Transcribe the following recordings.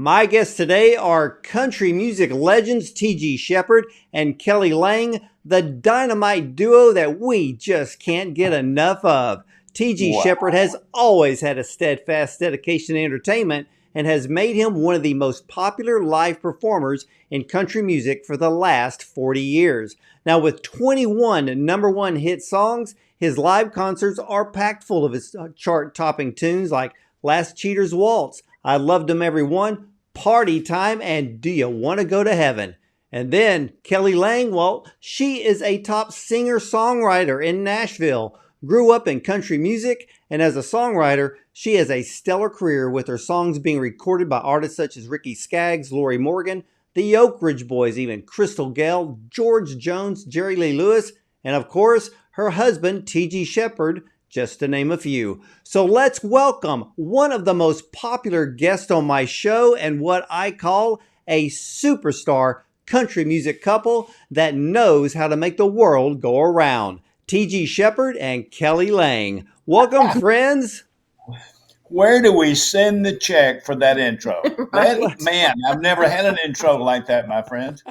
My guests today are country music legends TG Sheppard and Kelly Lang, the dynamite duo that we just can't get enough of. TG Wow. Sheppard has always had a steadfast dedication to entertainment and has made him one of the most popular live performers in country music for the last 40 years. Now, with 21 number one hit songs, his live concerts are packed full of his chart-topping tunes like Last Cheater's Waltz, I Loved Them Every One, Party Time, and Do You Want to Go to Heaven? And then Kelly Lang, well, she is a top singer-songwriter in Nashville, grew up in country music, and as a songwriter, she has a stellar career with her songs being recorded by artists such as Ricky Skaggs, Lorrie Morgan, the Oak Ridge Boys, even Crystal Gayle, George Jones, Jerry Lee Lewis, and of course, her husband, TG Sheppard, just to name a few. So let's welcome one of the most popular guests on my show and what I call a superstar country music couple that knows how to make the world go around. TG Sheppard and Kelly Lang. Welcome, friends. Where do we send the check for that intro? Man, I've never had an intro like that, my friend.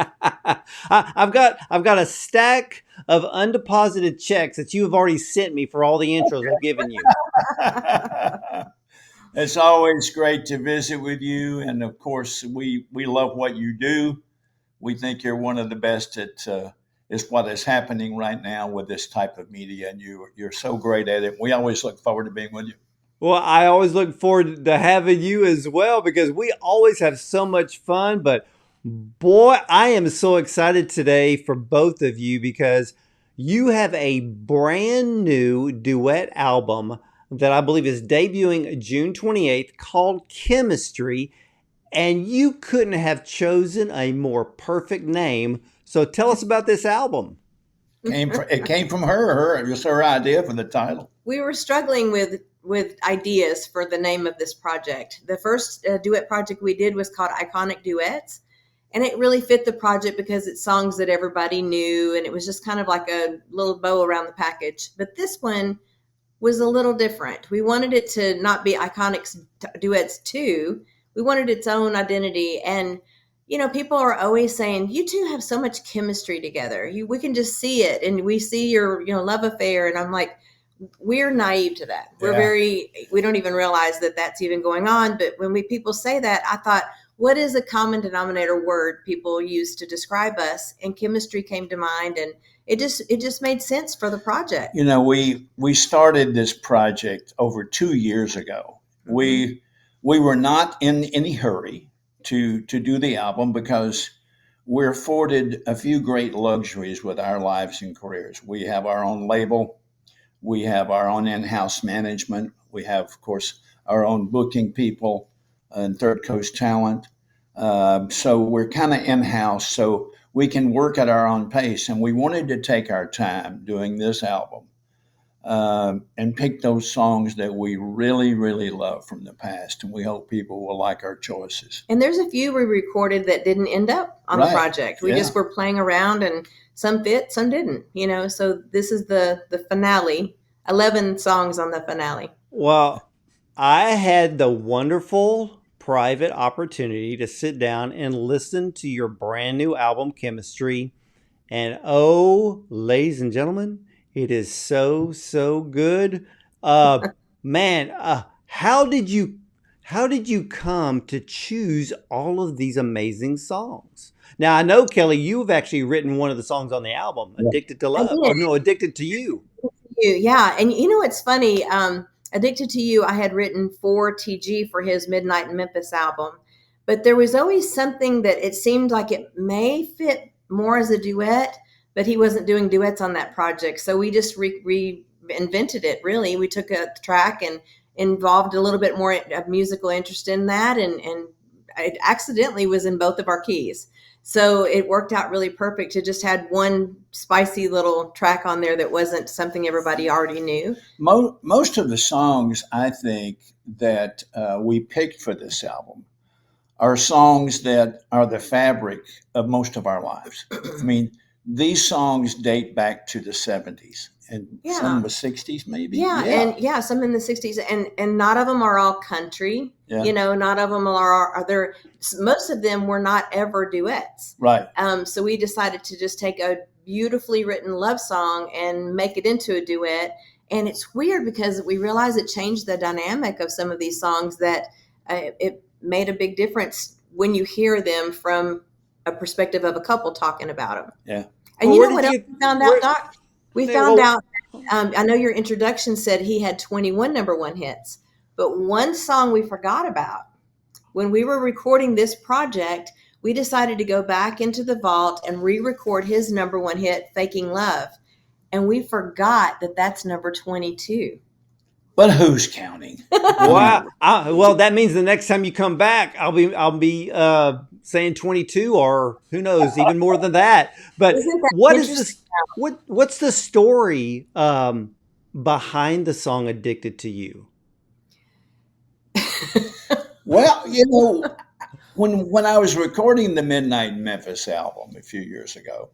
I've got a stack of undeposited checks that you have already sent me for all the intros I've given you. It's always great to visit with you, and of course, we love what you do. We think you're one of the best at is what is happening right now with this type of media, and you're so great at it. We always look forward to being with you. Well, I always look forward to having you as well because we always have so much fun. But boy, I am so excited today for both of you because you have a brand new duet album that I believe is debuting June 28th called Chemistry. And you couldn't have chosen a more perfect name. So tell us about this album. It came from her. It was her idea for the title. We were struggling with ideas for the name of this project. The first duet project we did was called Iconic Duets. And it really fit the project because it's songs that everybody knew. And it was just kind of like a little bow around the package. But this one was a little different. We wanted it to not be Iconic Duets 2. We wanted its own identity. And, you know, people are always saying, you two have so much chemistry together. We can just see it. And we see your, love affair. And I'm like, we're naive to that. We don't even realize that that's even going on. But when people say that, I thought, what is a common denominator word people use to describe us? And chemistry came to mind, and it just made sense for the project. You know, we started this project over 2 years ago. Mm-hmm. We were not in any hurry to do the album because we're afforded a few great luxuries with our lives and careers. We have our own label. We have our own in-house management. We have, of course, our own booking people and Third Coast Talent. So we're kind of in-house, so we can work at our own pace. And we wanted to take our time doing this album and pick those songs that we really, really love from the past. And we hope people will like our choices. And there's a few we recorded that didn't end up on the project. We just were playing around, and some fit, some didn't, So this is the finale, 11 songs on the finale. Well, I had the wonderful private opportunity to sit down and listen to your brand new album, Chemistry. And oh, ladies and gentlemen, it is so, so good. Man, how did you come to choose all of these amazing songs? Now, I know, Kelly, you've actually written one of the songs on the album, Addicted to Love. Oh, no, Addicted to You. Yeah. And it's funny. Addicted to You, I had written for TG for his Midnight in Memphis album. But there was always something that it seemed like it may fit more as a duet, but he wasn't doing duets on that project. So we just reinvented it, really. We took a track and involved a little bit more of musical interest in that. And it accidentally was in both of our keys. So it worked out really perfect to just had one spicy little track on there that wasn't something everybody already knew. Most of the songs, I think, that we picked for this album are songs that are the fabric of most of our lives. I mean, these songs date back to the 70s and some in the 60s maybe. And some in the 60s. And not of them are all country. Yeah. You know, not of them are there. Most of them were not ever duets. Right. So we decided to just take a beautifully written love song and make it into a duet. And it's weird because we realized it changed the dynamic of some of these songs, that it made a big difference when you hear them from a perspective of a couple talking about them. Yeah. And you know what else we found out, Doc? We found out, I know your introduction said he had 21 #1 hits, but one song we forgot about. When we were recording this project, we decided to go back into the vault and re-record his #1 hit, Faking Love. And we forgot that that's number 22. But who's counting? Wow. Well, that means the next time you come back, I'll be saying 22, or who knows, even more than that. But what's the story behind the song "Addicted to You"? Well, you know, when I was recording the Midnight in Memphis album a few years ago,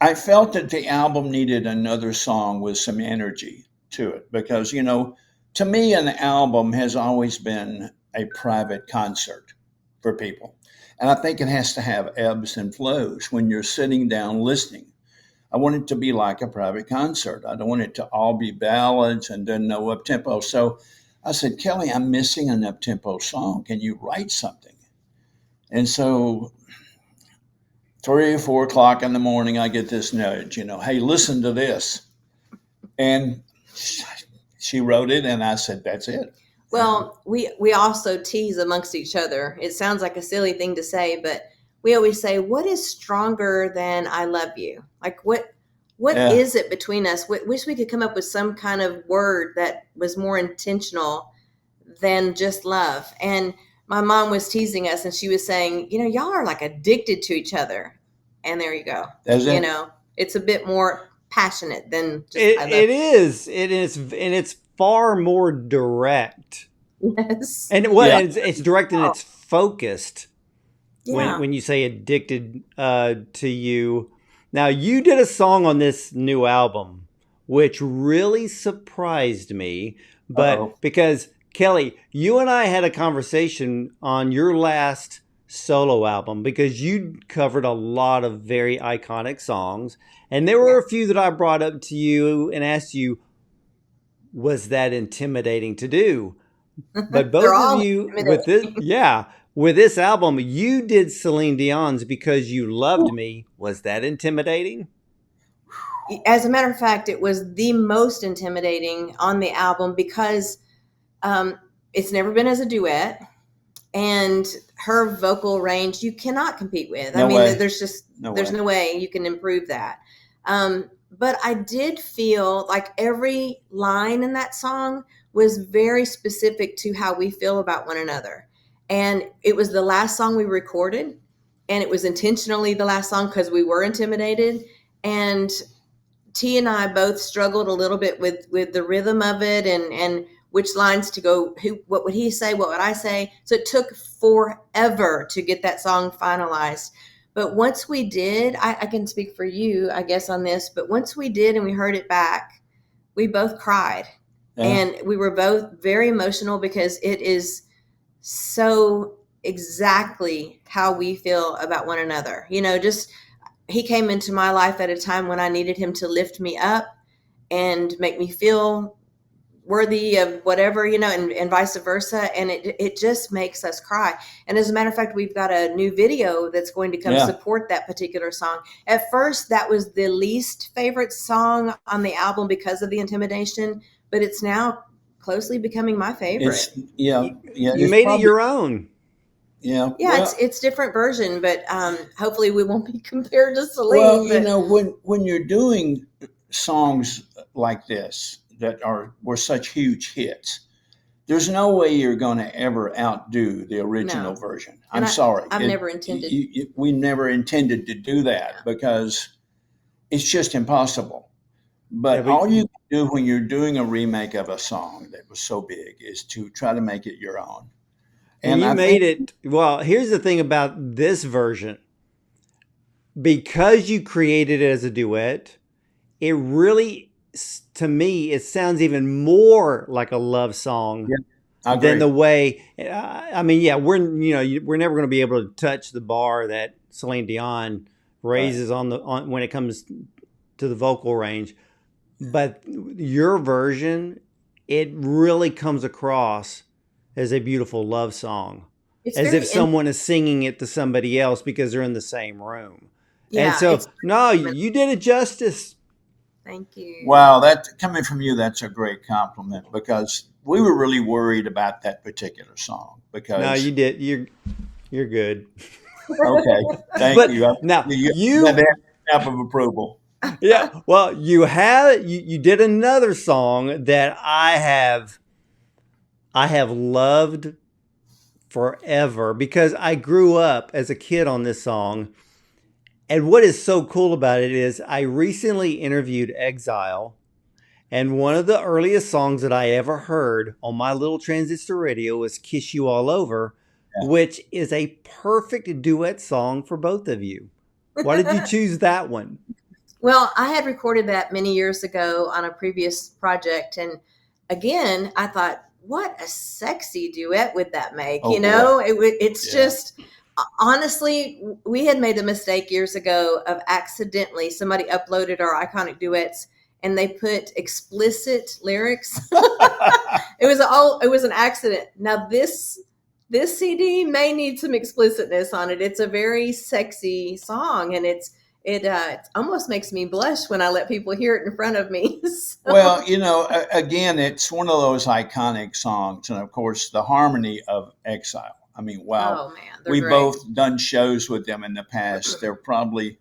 I felt that the album needed another song with some energy to it, because, you know, to me, an album has always been a private concert for people. And I think it has to have ebbs and flows when you're sitting down listening. I want it to be like a private concert. I don't want it to all be ballads and then no up-tempo. So I said, Kelly, I'm missing an up-tempo song. Can you write something? And so 3 or 4 o'clock in the morning, I get this nudge, you know, hey, listen to this. And she wrote it, and I said, that's it. Well, we also tease amongst each other. It sounds like a silly thing to say, but we always say, what is stronger than I love you? Like, what is it between us? Wish we could come up with some kind of word that was more intentional than just love. And my mom was teasing us, and she was saying, you know, y'all are like addicted to each other. And there you go. You know, it's a bit more passionate than just it is. And it's far more direct. Yes. And it's direct and it's focused. When you say "Addicted to You." Now, you did a song on this new album which really surprised me, but because Kelly, you and I had a conversation on your last solo album, because you covered a lot of very iconic songs, and there were a few that I brought up to you and asked you, was that intimidating to do? But both of you with this album, you did Celine Dion's "Because You Loved Me." Was that intimidating? As a matter of fact, it was the most intimidating on the album, because it's never been as a duet. And her vocal range, you cannot compete with. There's no way you can improve that. But I did feel like every line in that song was very specific to how we feel about one another. And it was the last song we recorded, and it was intentionally the last song because we were intimidated. And T and I both struggled a little bit with the rhythm of it, and which lines to go, what would he say, what would I say? So it took forever to get that song finalized. But once we did, I can speak for you, I guess, on this, but once we did and we heard it back, we both cried. And we were both very emotional, because it is so exactly how we feel about one another. You know, just he came into my life at a time when I needed him to lift me up and make me feel worthy of whatever, you know, and vice versa. And it just makes us cry. And as a matter of fact, we've got a new video that's going to come support that particular song. At first, that was the least favorite song on the album because of the intimidation, but it's now closely becoming my favorite. You made it your own. Yeah. It's different version, but hopefully we won't be compared to Celine. Well, you know, when you're doing songs like this that were such huge hits, there's no way you're going to ever outdo the original version. I'm sorry. I've never intended. We never intended to do that because it's just impossible. But all you can do when you're doing a remake of a song that was so big is to try to make it your own. And you made it. Well, here's the thing about this version. Because you created it as a duet, it really, to me, it sounds even more like a love song I than agree. the way. I mean, yeah, we're never going to be able to touch the bar that Celine Dion Right. raises on when it comes to the vocal range. But your version, it really comes across as a beautiful love song, It's as if very, someone is singing it to somebody else because they're in the same room. And yeah, so, it's no, very, you did it justice. thank you. Wow, that coming from you, that's a great compliment because we were really worried about that particular song No, because you did. You're good. okay, thank But you. now You had you, that stamp of approval. yeah, well, you did another song that I have loved forever because I grew up as a kid on this song. And what is so cool about it is I recently interviewed Exile, and one of the earliest songs that I ever heard on my little transistor radio was Kiss You All Over, Yeah. which is a perfect duet song for both of you. Why did you choose that one? Well, I had recorded that many years ago on a previous project. And again, I thought, what a sexy duet would that make? Oh boy. It's Yeah. just, honestly, we had made the mistake years ago of accidentally, somebody uploaded our iconic duets and they put explicit lyrics. It was an accident. Now this CD may need some explicitness on it. It's a very sexy song, and it almost makes me blush when I let people hear it in front of me. Well, again, it's one of those iconic songs, and of course, the harmony of Exile. I mean, wow, Oh man, they're we great. both done shows with them in the past. They're probably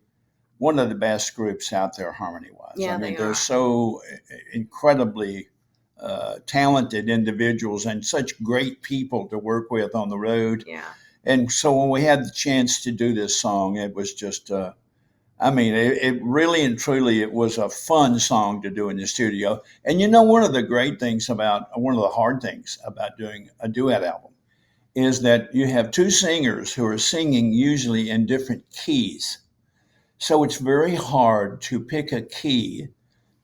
one of the best groups out there, harmony wise. I Yeah, mean, they they're are. so incredibly talented individuals and such great people to work with on the road. Yeah. And so when we had the chance to do this song, it was just, I mean, it really and truly, it was a fun song to do in the studio. And one of the great things one of the hard things about doing a duet album is that you have two singers who are singing usually in different keys. So it's very hard to pick a key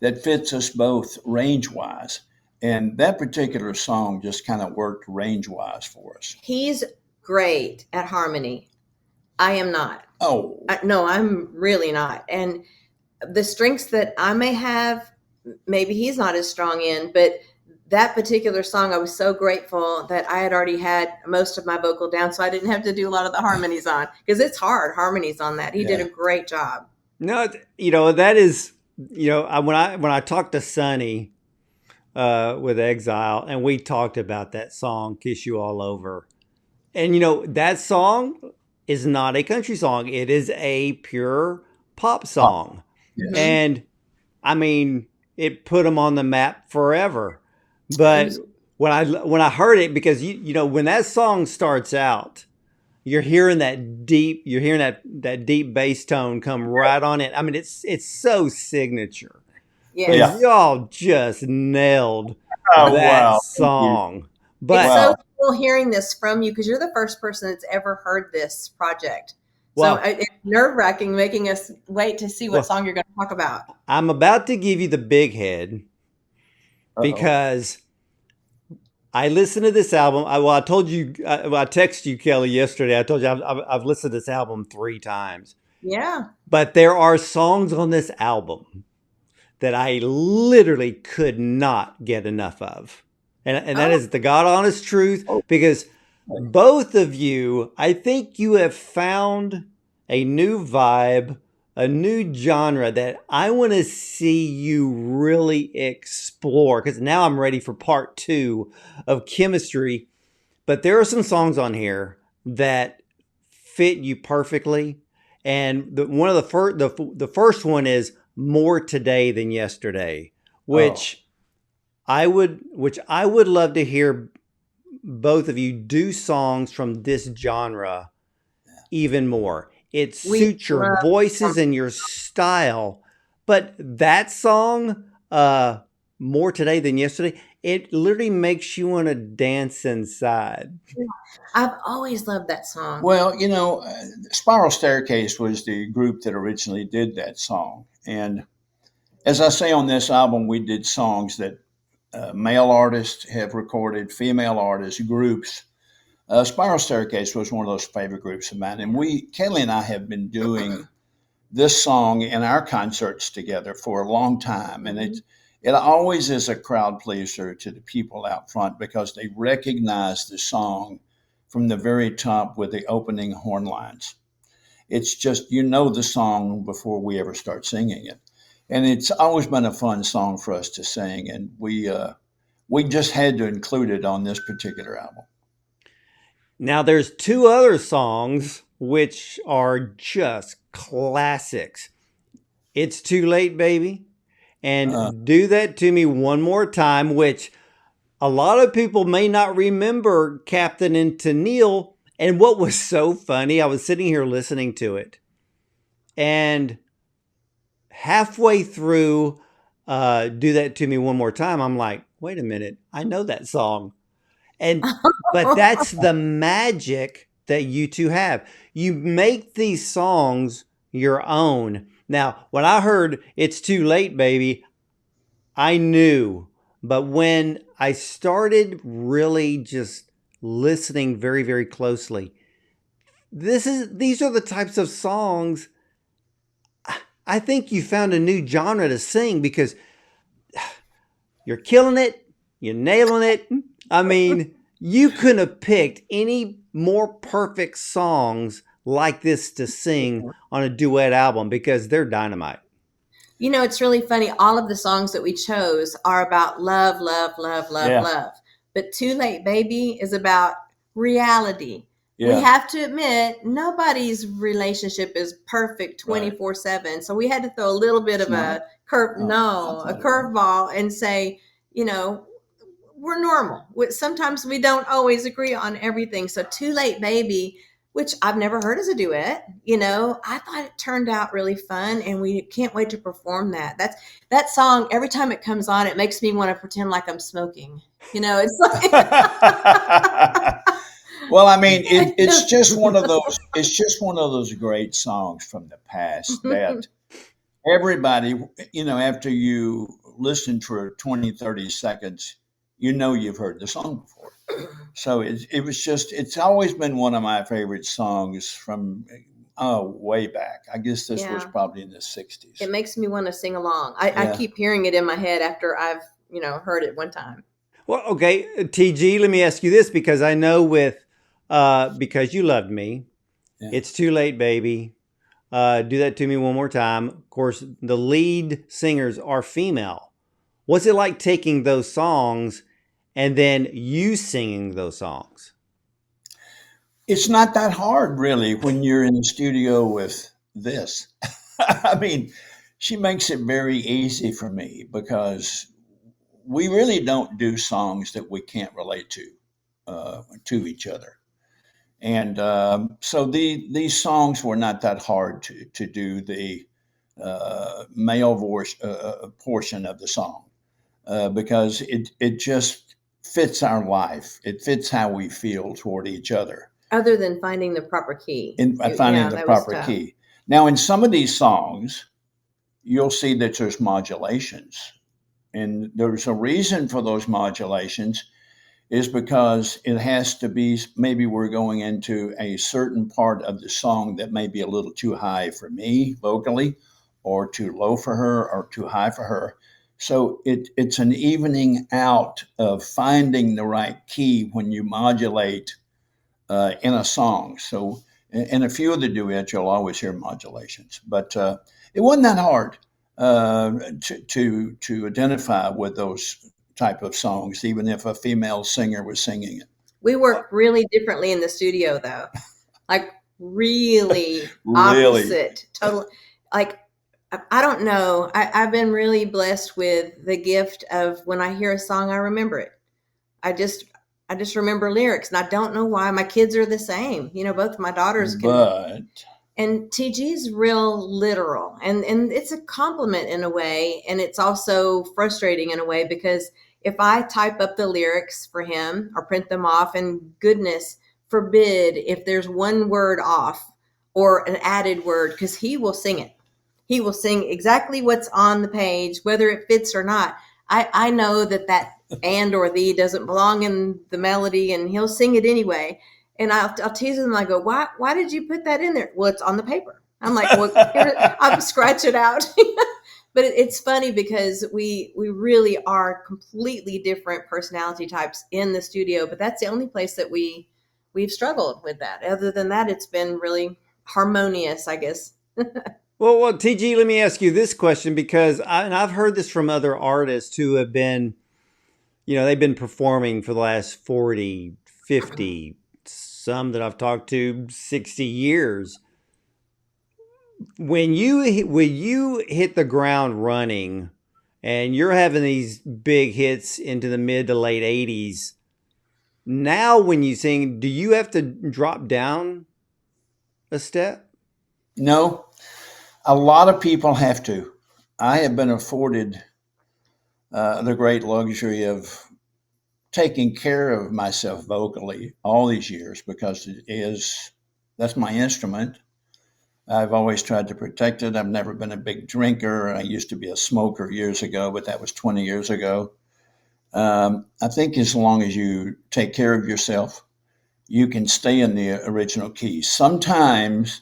that fits us both range wise. And that particular song just kind of worked range wise for us. He's great at harmony. I am not. Oh, No, I'm really not. And the strengths that I may have, maybe he's not as strong in, but that particular song, I was so grateful that I had already had most of my vocal down, so I didn't have to do a lot of the harmonies on, because it's hard harmonies on that. He did yeah. a great job. No, that is, when I talked to Sonny with Exile, and we talked about that song "Kiss You All Over," and that song is not a country song; it is a pure pop song, Yes. and I mean, it put them on the map forever. But when I heard it, because when that song starts out, you're hearing that deep bass tone come right on it. I mean, it's so signature. Yeah. Yeah. Y'all just nailed Oh, that wow. song. It's But Wow. so cool hearing this from you, because you're the first person that's ever heard this project. Well- So it's nerve-wracking making us wait to see what Well- song you're going to talk about. I'm about to give you the big head Uh-oh. because I listened to this album. I told you, I texted you, Kelly, yesterday. I told you I've listened to this album 3 times. Yeah. But there are songs on this album that I literally could not get enough of. And that is the God honest truth, because both of you, I think you have found a new vibe, a new genre that I want to see you really explore, because now I'm ready for part 2 of Chemistry. But there are some songs on here that fit you perfectly. And one of the first one is More Today Than Yesterday, which I would love to hear both of you do songs from this genre even more. It suits your voices and your style. But that song, More Today Than Yesterday, it literally makes you want to dance inside. I've always loved that song. Well, Spiral Staircase was the group that originally did that song. And as I say on this album, we did songs that male artists have recorded, female artists, groups. Spiral Staircase was one of those favorite groups of mine. And Kelly and I have been doing this song in our concerts together for a long time. And it always is a crowd pleaser to the people out front because they recognize the song from the very top with the opening horn lines. It's just, the song before we ever start singing it. And it's always been a fun song for us to sing. And we just had to include it on this particular album. Now, there's two other songs which are just classics. It's Too Late, Baby, and Do That To Me One More Time, which a lot of people may not remember Captain and Tennille. And what was so funny, I was sitting here listening to it, and halfway through Do That To Me One More Time, I'm like, wait a minute, I know that song. But that's the magic that you two have. You make these songs your own. Now, when I heard It's Too Late, Baby, I knew. But when I started really just listening very, very closely, these are the types of songs. I think you found a new genre to sing because you're killing it. You're nailing it. I mean, you couldn't have picked any more perfect songs like this to sing on a duet album because they're dynamite. It's really funny. All of the songs that we chose are about love, love, love, love, love. But Too Late, Baby is about reality. Yeah. We have to admit, nobody's relationship is perfect 24/7. So we had to throw a little bit of a curveball and say, we're normal. Sometimes we don't always agree on everything. So Too Late, Baby, which I've never heard as a duet, I thought it turned out really fun, and we can't wait to perform that. That song, every time it comes on, it makes me want to pretend like I'm smoking. It's like Well, I mean, it's just one of those. It's just one of those great songs from the past that everybody, after you listen for 20, 30 seconds, you've heard the song before. So it's always been one of my favorite songs from way back. I guess this was probably in the 60s. It makes me want to sing along. I keep hearing it in my head after I've, heard it one time. Well, okay, TG, let me ask you this, because I know Because You Loved Me, It's Too Late, Baby, Do That To Me One More Time. Of course, the lead singers are female. What's it like taking those songs and then you singing those songs? It's not that hard, really, when you're in the studio with this. I mean, she makes it very easy for me because we really don't do songs that we can't relate to each other. And so these songs were not that hard to do the male voice portion of the song because it just fits our life. It fits how we feel toward each other. Other than finding the proper key. Finding the proper key. Now, in some of these songs, you'll see that there's modulations. And there's a reason for those modulations is because it has to be, maybe we're going into a certain part of the song that may be a little too high for me vocally, or too low for her, or too high for her. So it's an evening out of finding the right key when you modulate in a song. So in a few of the duets, you'll always hear modulations, but it wasn't that hard to identify with those type of songs, even if a female singer was singing it. We work really differently in the studio, though. Like really opposite. Totally. Like, I don't know. I've been really blessed with the gift of when I hear a song, I remember it. I just remember lyrics, and I don't know why. My kids are the same. Both of my daughters can. And TG's real literal, and it's a compliment in a way, and it's also frustrating in a way, because if I type up the lyrics for him or print them off, and goodness forbid if there's one word off or an added word, because he will sing it. He will sing exactly what's on the page, whether it fits or not. I know that and or the doesn't belong in the melody, and he'll sing it anyway. And I'll tease him. I go, why did you put that in there? Well, it's on the paper. I'm like, well, I'll scratch it out. But it's funny because we really are completely different personality types in the studio. But that's the only place that we've struggled with that. Other than that, it's been really harmonious, I guess. Well, TG, let me ask you this question, because I've heard this from other artists who have been, they've been performing for the last 40, 50, some that I've talked to 60 years. When you hit the ground running and you're having these big hits into the mid to late 80s, now when you sing, do you have to drop down a step? No, a lot of people have to. I have been afforded the great luxury of taking care of myself vocally all these years, because that's my instrument. I've always tried to protect it. I've never been a big drinker. I used to be a smoker years ago, but that was 20 years ago. I think as long as you take care of yourself, you can stay in the original key. Sometimes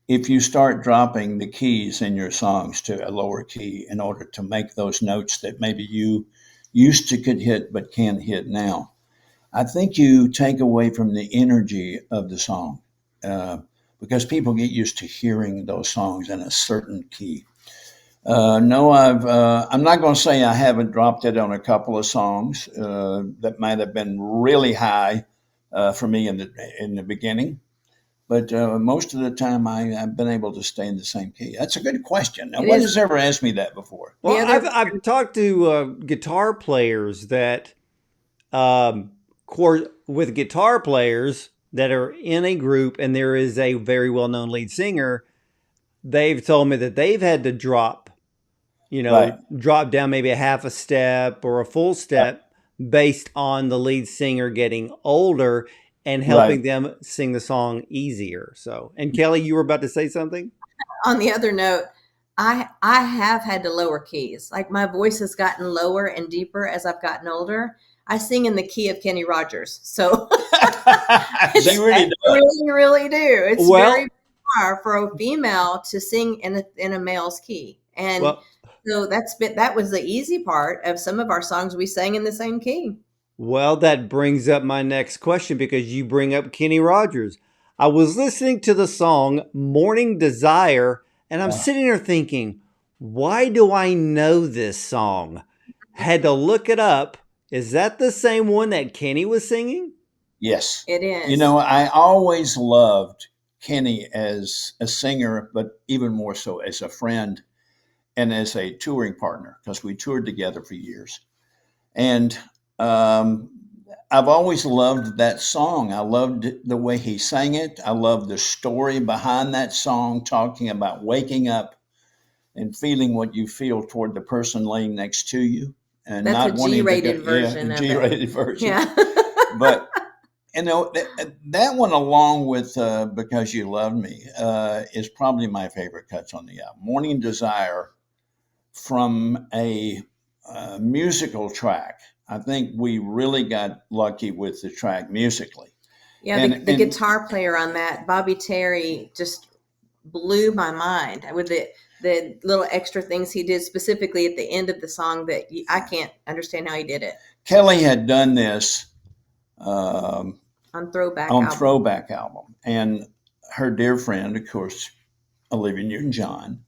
if you start dropping the keys in your songs to a lower key in order to make those notes that maybe you used to could hit but can't hit now, I think you take away from the energy of the song, because people get used to hearing those songs in a certain key. No, I'm not going to say I haven't dropped it on a couple of songs that might have been really high for me in the beginning. But most of the time, I've been able to stay in the same key. That's a good question. Now, nobody has ever asked me that before. Well, I've talked to guitar players that, with guitar players that are in a group and there is a very well-known lead singer, they've told me that they've had to drop down maybe a half a step or a full step based on the lead singer getting older and helping them sing the song easier. So, and Kelly, you were about to say something? On the other note, I have had to lower keys. Like, my voice has gotten lower and deeper as I've gotten older. I sing in the key of Kenny Rogers. So They really do. Really do. It's very hard for a female to sing in a male's key. And so that was the easy part of some of our songs. We sang in the same key. Well, that brings up my next question, because you bring up Kenny Rogers. I was listening to the song Morning Desire, and I'm sitting there thinking, why do I know this song? Had to look it up. Is that the same one that Kenny was singing? Yes. It is. I always loved Kenny as a singer, but even more so as a friend and as a touring partner, because we toured together for years. And I've always loved that song. I loved the way he sang it. I loved the story behind that song, talking about waking up and feeling what you feel toward the person laying next to you. And that's not a wanting G-rated to version of G-rated it. version. Yeah. But that one, along with Because You Love Me, is probably my favorite cuts on the album. Morning Desire, from a musical track, I think we really got lucky with the track musically. Yeah, the guitar player on that, Bobby Terry, just blew my mind with the little extra things he did specifically at the end of the song that I can't understand how he did it. Kelly had done this on Throwback album. And her dear friend, of course, Olivia Newton-John,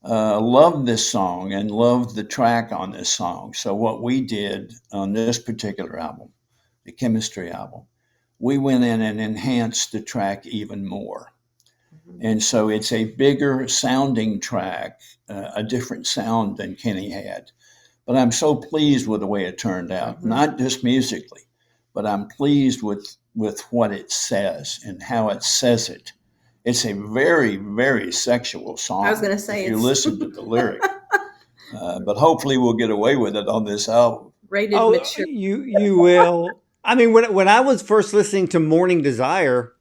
loved this song and loved the track on this song. So what we did on this particular album, the Chemistry album, we went in and enhanced the track even more. Mm-hmm. And so it's a bigger sounding track, a different sound than Kenny had. But I'm so pleased with the way it turned out, mm-hmm. not just musically, but I'm pleased with what it says and how it says it. It's a very, very sexual song. I was going to say, if you listen to the lyric. But hopefully we'll get away with it on this album. Rated mature. You will. I mean, when I was first listening to Morning Desire,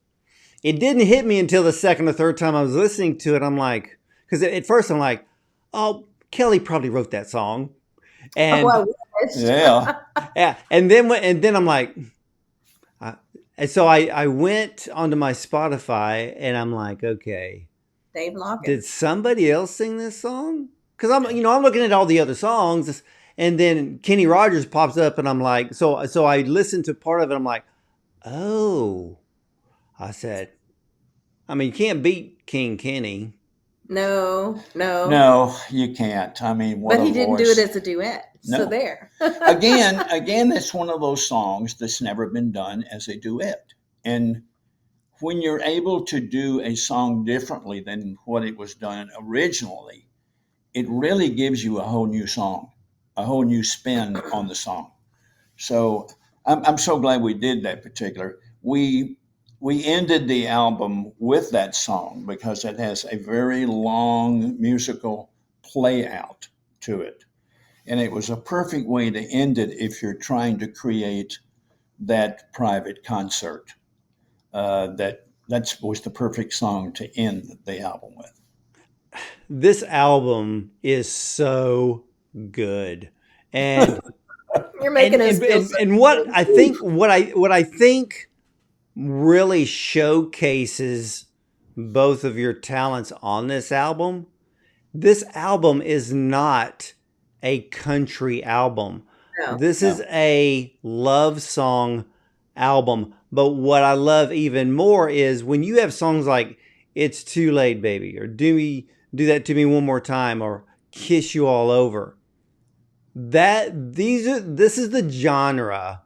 it didn't hit me until the second or third time I was listening to it. I'm like, because at first I'm like, oh, Kelly probably wrote that song. And I wish. Yeah. yeah, and then I'm like, and so I went onto my Spotify and I'm like, okay, Dave did Loggins. somebody else sing this song? Because I'm looking at all the other songs, and then Kenny Rogers pops up, and I'm like, so I listened to part of it. I'm like, oh, I said, I mean, you can't beat King Kenny. No. No, you can't. I mean, what But a he didn't do it voice. as a duet. So No. there. Again, it's one of those songs that's never been done as a duet. And when you're able to do a song differently than what it was done originally, it really gives you a whole new song, a whole new spin on the song. So I'm so glad we did that particular. We ended the album with that song because it has a very long musical play out to it. And it was a perfect way to end it if you're trying to create that private concert. That was the perfect song to end the album with. This album is so good, and You're making us feel so and what I think really showcases both of your talents on this album. This album is not a country album. no. This is No. a love song album. But what I love even more is when you have songs like "It's Too Late, Baby," or "Do That to Me One More Time," or "Kiss You All Over." This is the genre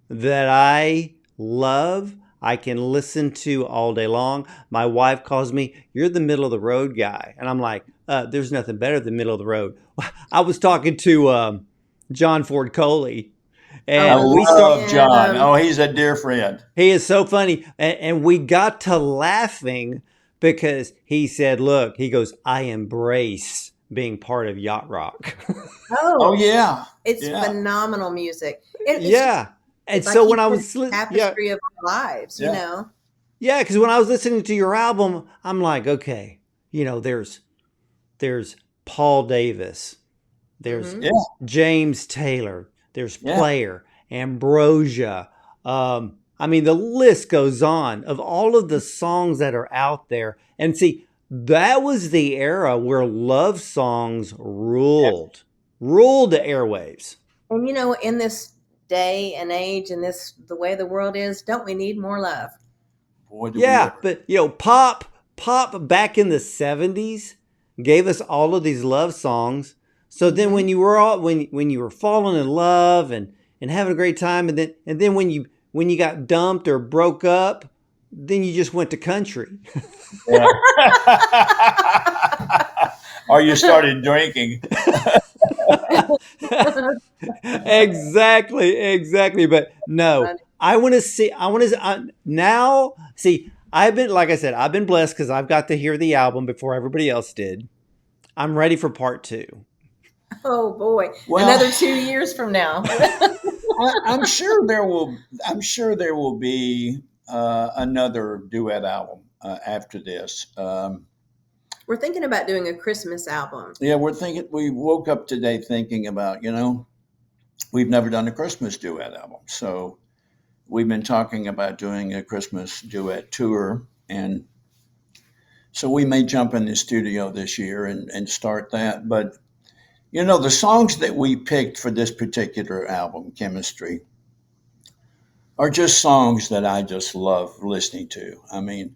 that I love. I can listen to all day long. My wife calls me, "You're the middle of the road guy," and I'm like, "There's nothing better than middle of the road." I was talking to John Ford Coley, I and Oh, love John. Jim. Oh, he's a dear friend. he is so funny, and we got to laughing because he said, "Look," he goes, "I embrace being part of yacht rock." Oh, yeah. It's Yeah. phenomenal music. And Yeah. And it's like so you when I said, was tapestry of our lives, Yeah. you know. yeah, because when I was listening to your album, I'm like, okay, there's Paul Davis, there's Mhm. Yeah. James Taylor, there's Yeah. Player, Ambrosia. I mean, the list goes on of all of the songs that are out there. And see, that was the era where love songs ruled the airwaves. And you know, in this day and age and the way the world is, don't we need more love? Boy, do we Yeah, ever. but pop back in the 70s gave us all of these love songs. So then when you were when you were falling in love and having a great time, and then when you got dumped or broke up, then you just went to country. Yeah. Or you started drinking. Exactly. But no, now see, like I said, I've been blessed because I've got to hear the album before everybody else did. I'm ready for part 2. Oh boy, Well, another 2 years from now. I'm sure there will. I'm sure there will be another duet album after this. We're thinking about doing a Christmas album. Yeah, we're thinking. We woke up today thinking about. We've never done a Christmas duet album, so we've been talking about doing a Christmas duet tour, and so we may jump in the studio this year and start that. But the songs that we picked for this particular album, Chemistry, are just songs that I just love listening to. I mean,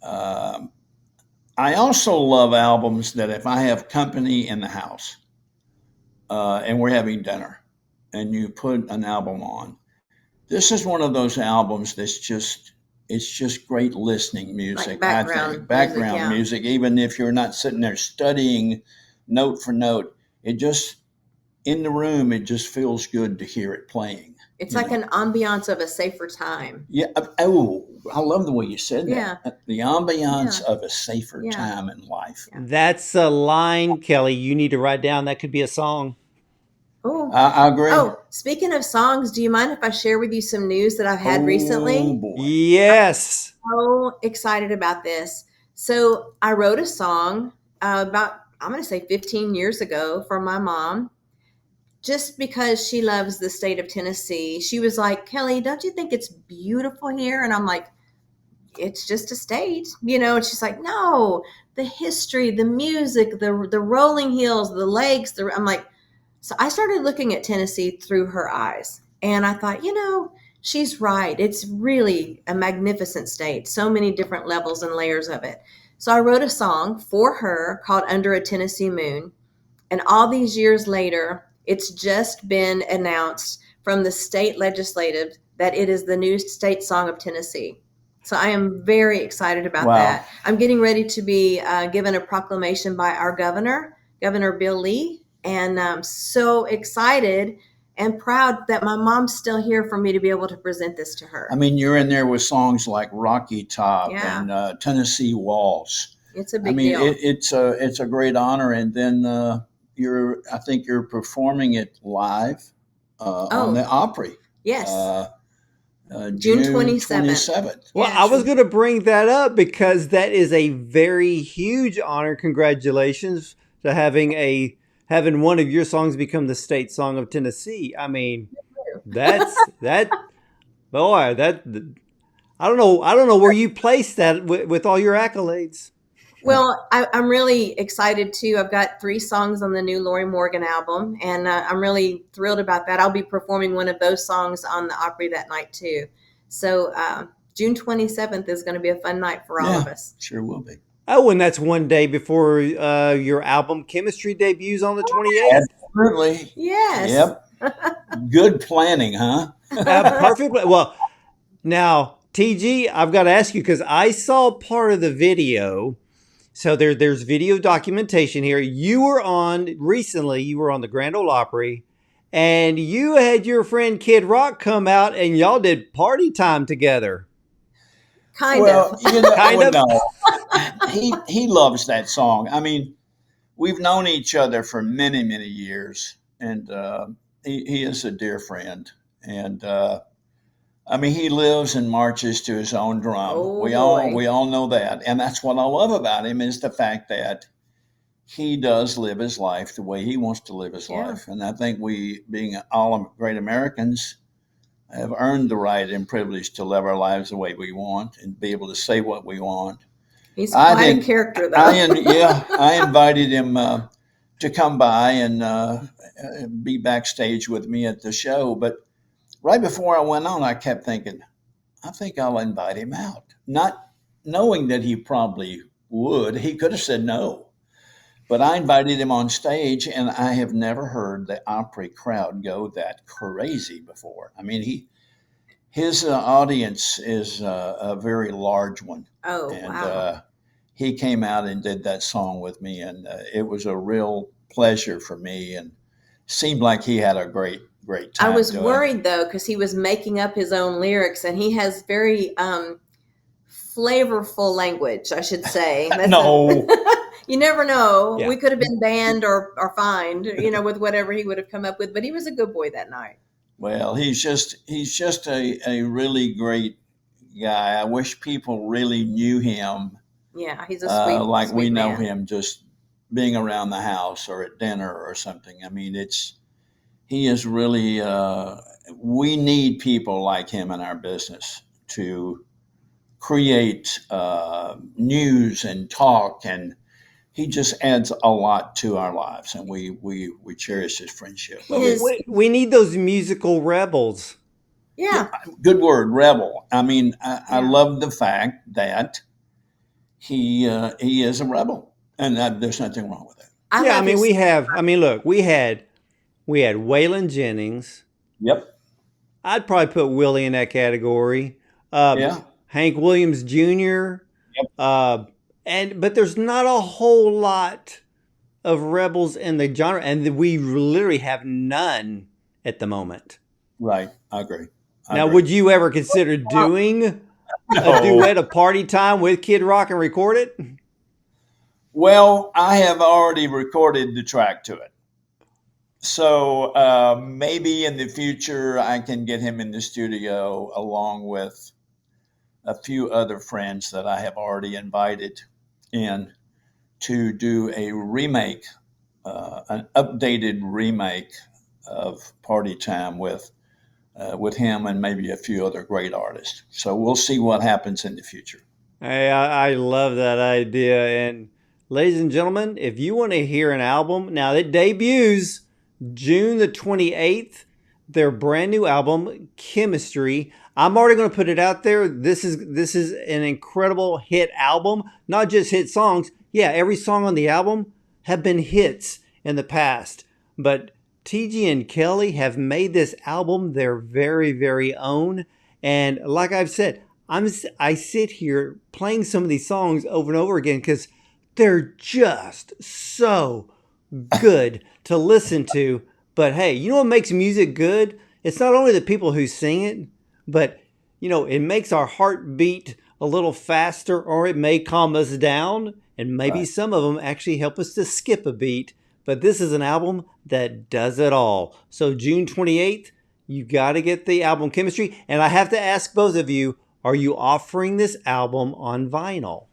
I also love albums that if I have company in the house and we're having dinner and you put an album on, this is one of those albums it's just great listening music. Like background I think background music, yeah. music, even if you're not sitting there studying note for note, it just in the room, it just feels good to hear it playing. It's like an ambiance of a safer time. Yeah. Oh, I love the way you said that. Yeah. The ambiance Yeah. of a safer Yeah. time in life. Yeah. That's a line, Kelly, you need to write down. That could be a song. Oh, I agree. Oh, speaking of songs, do you mind if I share with you some news that I've had Oh, recently? boy. Yes. So excited about this. So I wrote a song about, I'm going to say 15 years ago for my mom. just because she loves the state of Tennessee, she was like, Kelly, don't you think it's beautiful here? And I'm like, it's just a state, and she's like, no, the history, the music, the rolling hills, the lakes, I'm like, so I started looking at Tennessee through her eyes. And I thought, she's right. It's really a magnificent state, so many different levels and layers of it. So I wrote a song for her called Under a Tennessee Moon. And all these years later, it's just been announced from the state legislative that it is the new state song of Tennessee. So I am very excited about that. I'm getting ready to be given a proclamation by our Governor Bill Lee. And I'm so excited and proud that my mom's still here for me to be able to present this to her. I mean, you're in there with songs like Rocky Top and Tennessee Waltz. It's a big deal. It's a great honor. And then I think you're performing it live on the Opry. Yes. June 27th. Well, I was going to bring that up because that is a very huge honor. Congratulations to having one of your songs become the state song of Tennessee. I mean, I don't know where you place that with all your accolades. Well, I'm really excited too. I've got 3 songs on the new Lorrie Morgan album, and I'm really thrilled about that. I'll be performing one of those songs on the Opry that night too. So June 27th is going to be a fun night for all of us. Sure will be. Oh, and that's one day before your album Chemistry debuts on the 28th. Absolutely. Yes. Yep. Good planning, huh? Perfect. Well, now, TG, I've got to ask you because I saw part of the video. So there's video documentation here. You were on the Grand Ole Opry, and you had your friend Kid Rock come out, and y'all did Party Time together. Kind of. He loves that song. I mean, we've known each other for many, many years, and he is a dear friend. And I mean, he lives and marches to his own drum. We all know that. And that's what I love about him is the fact that he does live his life the way he wants to live his life. And I think we, being all great Americans, have earned the right and privilege to live our lives the way we want and be able to say what we want. He's quite a character, though. I invited him to come by and be backstage with me at the show. But right before I went on, I kept thinking, I think I'll invite him out. Not knowing that he probably would. He could have said no. But I invited him on stage, and I have never heard the Opry crowd go that crazy before. I mean, his audience is a very large one. Oh, and, wow. He came out and did that song with me, and it was a real pleasure for me, and seemed like he had a great time. I was worried, though, because he was making up his own lyrics, and he has very flavorful language, I should say. No. You never know. Yeah. We could have been banned or fined, with whatever he would have come up with. But he was a good boy that night. Well, he's just a really great guy. I wish people really knew him. Yeah, he's a sweet like we know man. him just being around the house or at dinner or something. I mean, he is really. We need people like him in our business to create news and talk, and he just adds a lot to our lives, and we cherish his friendship. We need those musical rebels. Yeah. Good word, rebel. I mean, I love the fact that he is a rebel, and there's nothing wrong with it. We had Waylon Jennings. Yep. I'd probably put Willie in that category. Hank Williams Jr. Yep. But there's not a whole lot of rebels in the genre, and we literally have none at the moment. Right, I agree. Would you ever consider doing a duet of Party Time with Kid Rock and record it? Well, I have already recorded the track to it. So maybe in the future I can get him in the studio along with a few other friends that I have already invited in to do a remake, an updated remake of party time with him and maybe a few other great artists. So we'll see what happens in the future. Hey, I love that idea. And ladies and gentlemen, if you want to hear an album, now it debuts June the 28th, their brand new album, Chemistry. I'm already going to put it out there. This is an incredible hit album, not just hit songs. Yeah, every song on the album have been hits in the past, but TG and Kelly have made this album their very, very own. And like I've said, I sit here playing some of these songs over and over again because they're just so good to listen to. But hey, you know what makes music good? It's not only the people who sing it, but it makes our heart beat a little faster, or it may calm us down. And maybe Right. some of them actually help us to skip a beat. But this is an album that does it all. So June 28th, you got to get the album Chemistry. And I have to ask both of you, are you offering this album on vinyl?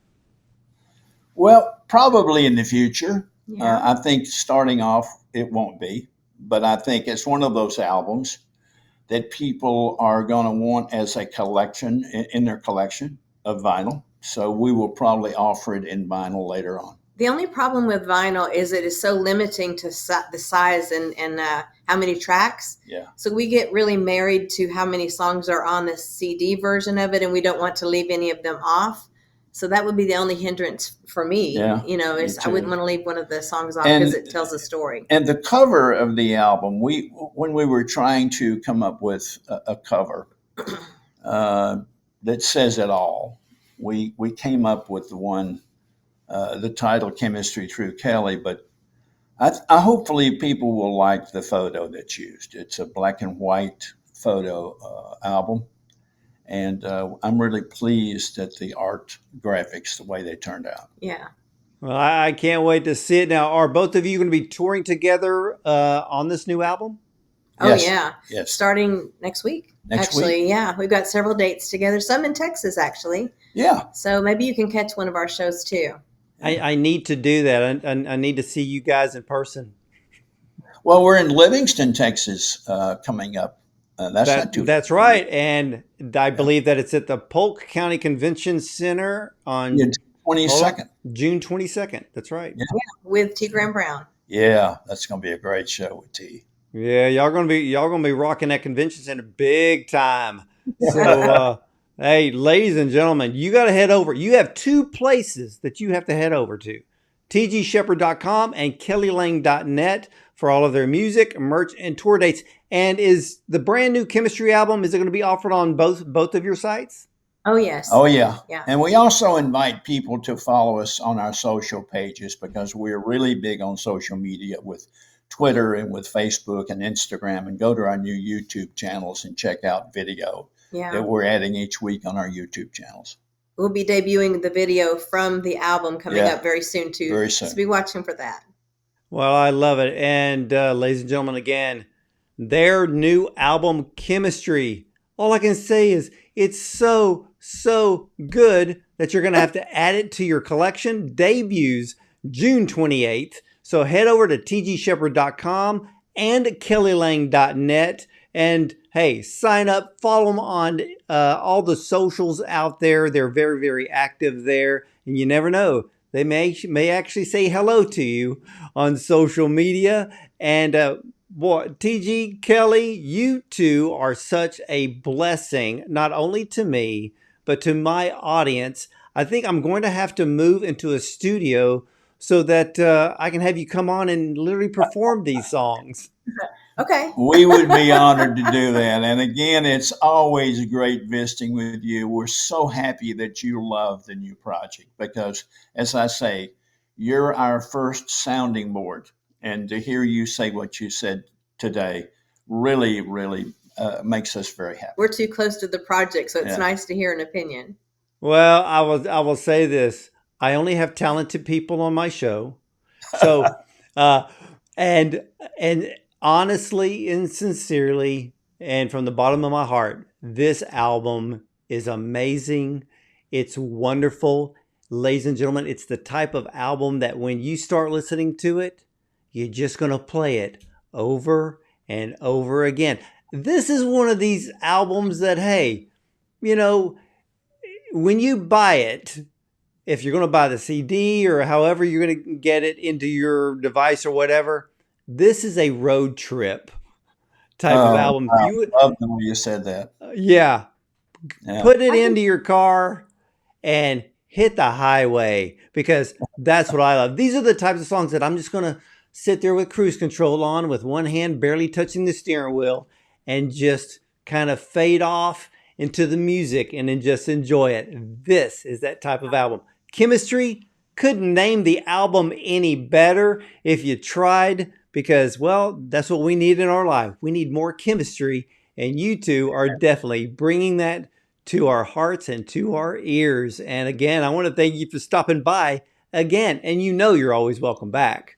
Well, probably in the future. Yeah. I think starting off, it won't be. But I think it's one of those albums that people are going to want as a collection, in their collection of vinyl. So we will probably offer it in vinyl later on. The only problem with vinyl is it is so limiting to the size and how many tracks. Yeah. So we get really married to how many songs are on the CD version of it, and we don't want to leave any of them off. So that would be the only hindrance for me. Yeah, I wouldn't want to leave one of the songs off And- because it tells a story. And the cover of the album, when we were trying to come up with a cover that says it all, we came up with the one, the title "Chemistry Through Kelly." But I hopefully people will like the photo that's used. It's a black and white photo album, and I'm really pleased at the art graphics, the way they turned out. Yeah. Well, I can't wait to see it. Now, are both of you going to be touring together on this new album? Oh, Yes. yeah. Yes. Starting next week. Next actually, yeah. We've got several dates together, some in Texas, actually. Yeah. So maybe you can catch one of our shows, too. I need to do that. I need to see you guys in person. Well, we're in Livingston, Texas, coming up. That's right. And I believe that it's at the Polk County Convention Center on 22nd. June 22nd. That's right. Yeah. With T. Graham Brown. Yeah, that's going to be a great show with T. Yeah, y'all gonna be rocking that convention center big time. So, hey, ladies and gentlemen, you got to head over. You have two places that you have to head over to: tgsheppard.com and kellylang.net for all of their music, merch, and tour dates. And is the brand new Chemistry album, is it going to be offered on both of your sites? Oh, yes. Oh, yeah. Yeah. And we also invite people to follow us on our social pages because we're really big on social media with Twitter and with Facebook and Instagram, and go to our new YouTube channels and check out video Yeah. that we're adding each week on our YouTube channels. We'll be debuting the video from the album coming Yeah. up very soon, too. Very soon. So be watching for that. Well, I love it. And ladies and gentlemen, again, their new album, Chemistry. All I can say is it's so good that you're going to have to add it to your collection. Debuts June 28th. So head over to tgsheppard.com and kellylang.net. And hey, sign up, follow them on all the socials out there. They're very, very active there. And you never know, they may actually say hello to you on social media. And boy, TG, Kelly, you two are such a blessing, not only to me, but to my audience. I think I'm going to have to move into a studio so that I can have you come on and literally perform these songs. Okay. We would be honored to do that. And again, it's always great visiting with you. We're so happy that you love the new project because, as I say, you're our first sounding board. And to hear you say what you said today really, really makes us very happy. We're too close to the project, so it's Yeah. nice to hear an opinion. Well, I will say this. I only have talented people on my show. So, and honestly and sincerely, and from the bottom of my heart, this album is amazing. It's wonderful. Ladies and gentlemen, it's the type of album that when you start listening to it, you're just going to play it over and over again. This is one of these albums that, hey, you know, when you buy it, if you're going to buy the CD or however you're going to get it into your device or whatever, this is a road trip type of album. I love the way you said that. Yeah. Yeah. Put it into your car and hit the highway, because that's what I love. These are the types of songs that I'm just going to sit there with cruise control on, with one hand barely touching the steering wheel, and just kind of fade off into the music and then just enjoy it. This is that type of album. Chemistry, couldn't name the album any better if you tried, because, well, that's what we need in our life. We need more chemistry, and you two are definitely bringing that to our hearts and to our ears. And again, I want to thank you for stopping by again, and you know you're always welcome back.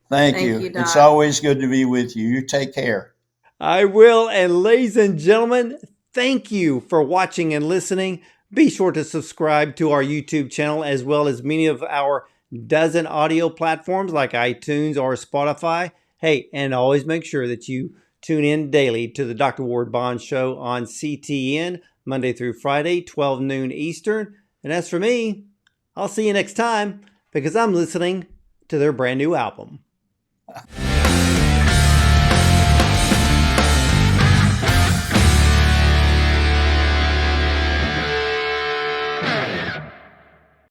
Thank you. It's always good to be with you. You take care. I will. And ladies and gentlemen, thank you for watching and listening. Be sure to subscribe to our YouTube channel, as well as many of our dozen audio platforms like iTunes or Spotify. Hey, and always make sure that you tune in daily to the Dr. Ward Bond Show on CTN, Monday through Friday, 12 noon Eastern. And as for me, I'll see you next time, because I'm listening to their brand new album.